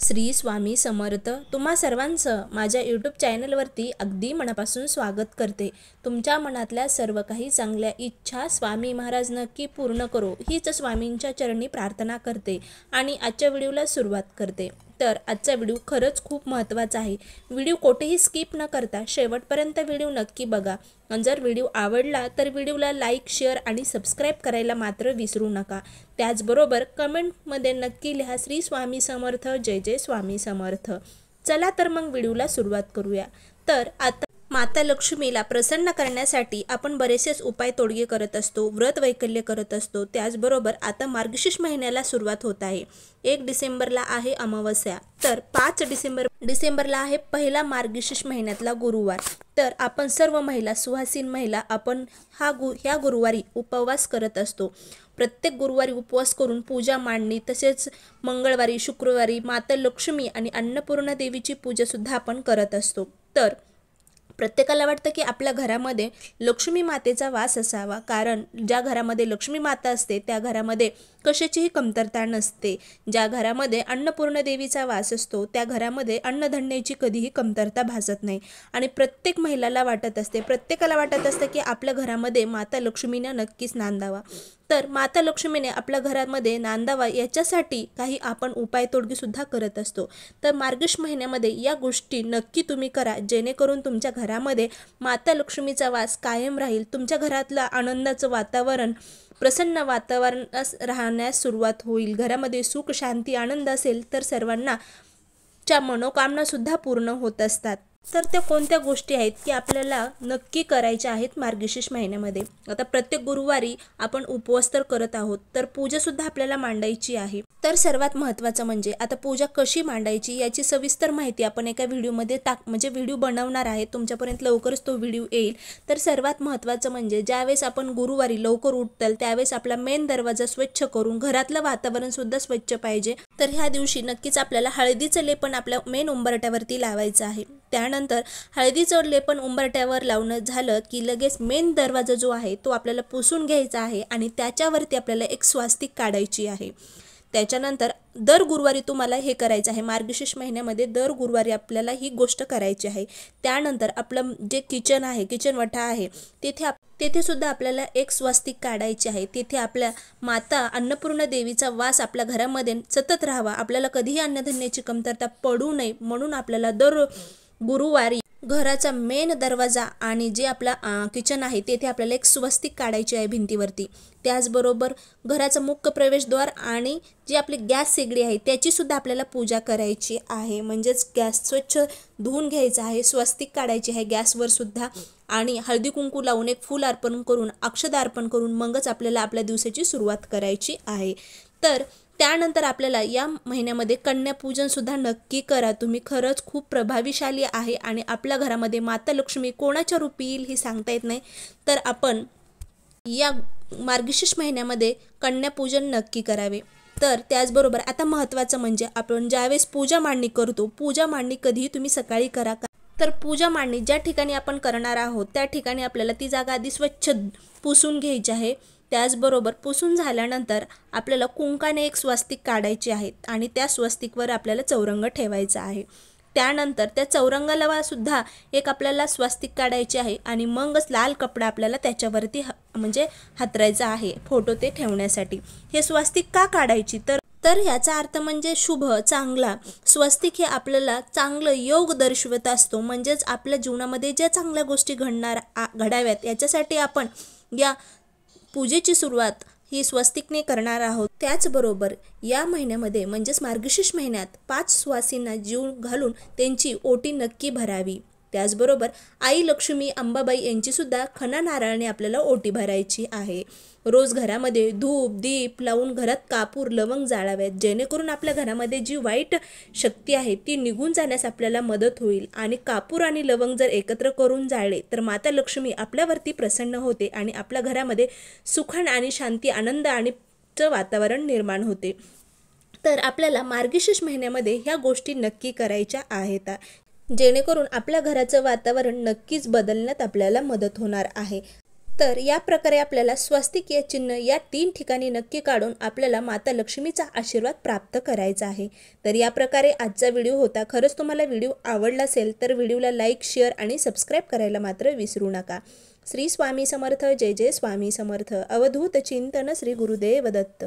श्री स्वामी समर्थ। तुम्हा सर्वांचं माझ्या यूट्यूब चॅनलवरती अगदी मनापासून स्वागत करते। तुमच्या मनातल्या सर्व काही चांगल्या इच्छा स्वामी महाराज नक्की पूर्ण करो हीच स्वामींच्या चरणी प्रार्थना करते आणि आजच्या व्हिडिओला सुरुवात करते। तर आजचा व्हिडिओ खरंच खूप महत्त्वाचा आहे। व्हिडिओ कोठेही स्किप न करता शेवटपर्यंत व्हिडिओ नक्की बघा। जर व्हिडिओ आवडला तर व्हिडिओला लाईक, शेअर आणि सबस्क्राईब करायला मात्र विसरू नका। त्याचबरोबर कमेंटमध्ये नक्की लिहा श्री स्वामी समर्थ, जय जय स्वामी समर्थ। चला तर मग व्हिडिओला सुरुवात करूया। तर आता माता लक्ष्मीला प्रसन्न करण्यासाठी आपण बरेचसे उपाय तोडगे करत असतो, व्रत वैकल्य करत असतो। त्याचबरोबर आता मार्गशीर्ष महिन्याला सुरुवात होत आहे। 1 डिसेंबरला आहे अमावस्या, तर 5 डिसेंबरला आहे पहिला मार्गशीर्ष महिन्यातला गुरुवार। तर आपण सर्व महिला, सुहासिन महिला आपण ह्या गुरुवारी उपवास करत असतो। प्रत्येक गुरुवारी उपवास करून पूजा मांडणी, तसेच मंगळवारी, शुक्रवारी माता लक्ष्मी आणि अन्नपूर्णा देवीची पूजा सुद्धा आपण करत असतो। तर प्रत्येकाला वाटतं की आपल्या घरामध्ये लक्ष्मी मातेचा वास असावा, कारण ज्या घरामध्ये लक्ष्मी माता असते त्या घरामध्ये कशाचीही कमतरता नसते। ज्या घरामध्ये अन्नपूर्णा देवीचा वास असतो त्या घरामध्ये अन्नधान्याची कधीही कमतरता भासत नाही। आणि प्रत्येक महिलाला वाटत असते, प्रत्येकाला वाटत असते की आपल्या घरामध्ये माता लक्ष्मीने नक्कीच नांदावा। तर माता लक्ष्मीने आपल्या घरामध्ये नांदावा याच्यासाठी काही आपण उपाय तोडगी सुद्धा करत असतो। तर मार्गशीर्ष महिन्यामध्ये या गोष्टी नक्की तुम्ही करा, जेणेकरून तुमच्या घरामध्ये माता लक्ष्मीचा वास कायम राहील। तुमच्या घरातलं आनंदाचं वातावरण, प्रसन्न वातावरण राहण्यास सुरुवात होईल। घरामध्ये सुख, शांती, आनंद असेल तर सर्वांना च्या मनोकामना सुद्धा पूर्ण होत असतात। तर त्या कोणत्या गोष्टी आहेत की आपल्याला नक्की करायच्या आहेत मार्गशीर्ष महिन्यामध्ये। आता प्रत्येक गुरुवारी आपण उपवास तर करत आहोत, तर पूजा सुद्धा आपल्याला मांडायची आहे। तर सर्वात महत्त्वाचं म्हणजे आता पूजा कशी मांडायची याची सविस्तर माहिती आपण एका व्हिडिओमध्ये व्हिडिओ बनवणार आहे, तुमच्यापर्यंत लवकरच तो व्हिडिओ येईल। तर सर्वात महत्त्वाचं म्हणजे ज्यावेळेस आपण गुरुवारी लवकर उठताल त्यावेळेस आपला मेन दरवाजा स्वच्छ करून घरातलं वातावरण सुद्धा स्वच्छ पाहिजे। तर ह्या दिवशी नक्कीच आपल्याला हळदीचं लेपन आपल्या मेन उंबरठ्यावरती लावायचं आहे। त्यानंतर हळदीचं लेपन उंबरठ्यावर लावणं झालं की लगेच मेन दरवाजा जो आहे तो आपल्याला पुसून घ्यायचा आहे आणि त्याच्यावरती आपल्याला एक स्वास्तिक काढायची आहे। त्याच्यानंतर दर गुरुवारी तुम्हाला हे करायचं आहे। मार्गशीर्ष महिन्यामध्ये दर गुरुवारी आपल्याला ही गोष्ट करायची आहे। त्यानंतर आपलं जे किचन आहे, किचन वठा आहे, तेथे सुद्धा आपल्याला एक स्वास्तिक काढायची आहे। तिथे आपल्या माता अन्नपूर्णा देवीचा वास आपल्या घरामध्ये सतत राहावा, आपल्याला कधीही अन्नधान्याची कमतरता पडू नये म्हणून आपल्याला दर गुरुवारी घराचा मेन दरवाजा आणि जे आपला किचन आहे तेथे आपल्याला एक स्वस्तिक काढायची आहे भिंतीवरती। त्याचबरोबर घराचा मुख्य प्रवेशद्वार आणि जी आपली गॅस शेगडी आहे त्याची सुद्धा आपल्याला पूजा करायची आहे। म्हणजेच गॅस स्वच्छ धुवून घ्यायचा आहे, स्वस्तिक काढायची आहे गॅसवर सुद्धा आणि हळदी कुंकू लावून एक फूल अर्पण करून, अक्षता अर्पण करून मगच आपल्याला आपल्या दिवसाची सुरुवात करायची आहे। तर त्यानंतर आपल्याला या महिन्यामध्ये कन्यापूजन सुद्धा नक्की करा। तुम्ही खरंच खूप प्रभावीशाली आहे आणि आपल्या घरामध्ये माता लक्ष्मी कोणाच्या रूपी येईल हे सांगता येत नाही। तर आपण या मार्गशीर्ष महिन्यामध्ये कन्यापूजन नक्की करावे। तर त्याचबरोबर आता महत्त्वाचं म्हणजे आपण ज्यावेळेस पूजा मांडणी करतो, पूजा मांडणी कधीही तुम्ही सकाळी करा। तर पूजा मांडणी ज्या ठिकाणी आपण करणार आहोत त्या ठिकाणी आपल्याला ती जागा आधी स्वच्छ पुसून घ्यायची आहे। त्याचबरोबर पुसून झाल्यानंतर आपल्याला कुंकाने एक स्वस्तिक काढायची आहे आणि त्या स्वस्तिकवर आपल्याला चौरंग ठेवायचा आहे। त्यानंतर त्या चौरंगाला सुद्धा एक आपल्याला स्वस्तिक काढायची आहे आणि मगच लाल कपडा आपल्याला त्याच्यावरती हातरायचा आहे फोटो ते ठेवण्यासाठी। हे स्वस्तिक का काढायची तर ह्याचा अर्थ म्हणजे शुभ, चांगला। स्वस्तिक हे आपल्याला चांगलं योग दर्शवत असतो, म्हणजेच आपल्या जीवनामध्ये ज्या चांगल्या गोष्टी घडाव्यात याच्यासाठी आपण या पूजेची सुरुवात ही स्वस्तिकने करणार आहोत। त्याचबरोबर या महिन्यामध्ये म्हणजेच मार्गशीर्ष महिन्यात 5 सुवासिनींना जीव घालून त्यांची ओटी नक्की भरावी। त्याचबरोबर आई लक्ष्मी, अंबाबाई यांची सुद्धा खणा नारळाने आपल्याला ओटी भरायची आहे। रोज घरामध्ये धूप दीप लावून घरात कापूर लवंग जाळाव्यात, जेणेकरून आपल्या घरामध्ये जी वाईट शक्ती आहे ती निघून जाण्यास आपल्याला मदत होईल। आणि कापूर आणि लवंग जर एकत्र करून जाळले तर माता लक्ष्मी आपल्यावरती प्रसन्न होते आणि आपल्या घरामध्ये सुख आणि शांती, आनंद आणि वातावरण निर्माण होते। तर आपल्याला मार्गशीर्ष महिन्यामध्ये ह्या गोष्टी नक्की करायच्या आहेत, जेणेकरून आपल्या घराचं वातावरण नक्कीच बदलण्यात आपल्याला मदत होणार आहे। तर या प्रकारे आपल्याला स्वस्तिक या चिन्ह या 3 ठिकाणी नक्की काढून आपल्याला माता लक्ष्मीचा आशीर्वाद प्राप्त करायचा आहे। तर या प्रकारे आजचा व्हिडिओ होता। खरंच तुम्हाला व्हिडिओ आवडला असेल तर व्हिडिओला लाईक, शेअर आणि सबस्क्राईब करायला मात्र विसरू नका। श्री स्वामी समर्थ। जय जय स्वामी समर्थ। अवधूत चिंतन श्री गुरुदेव दत्त।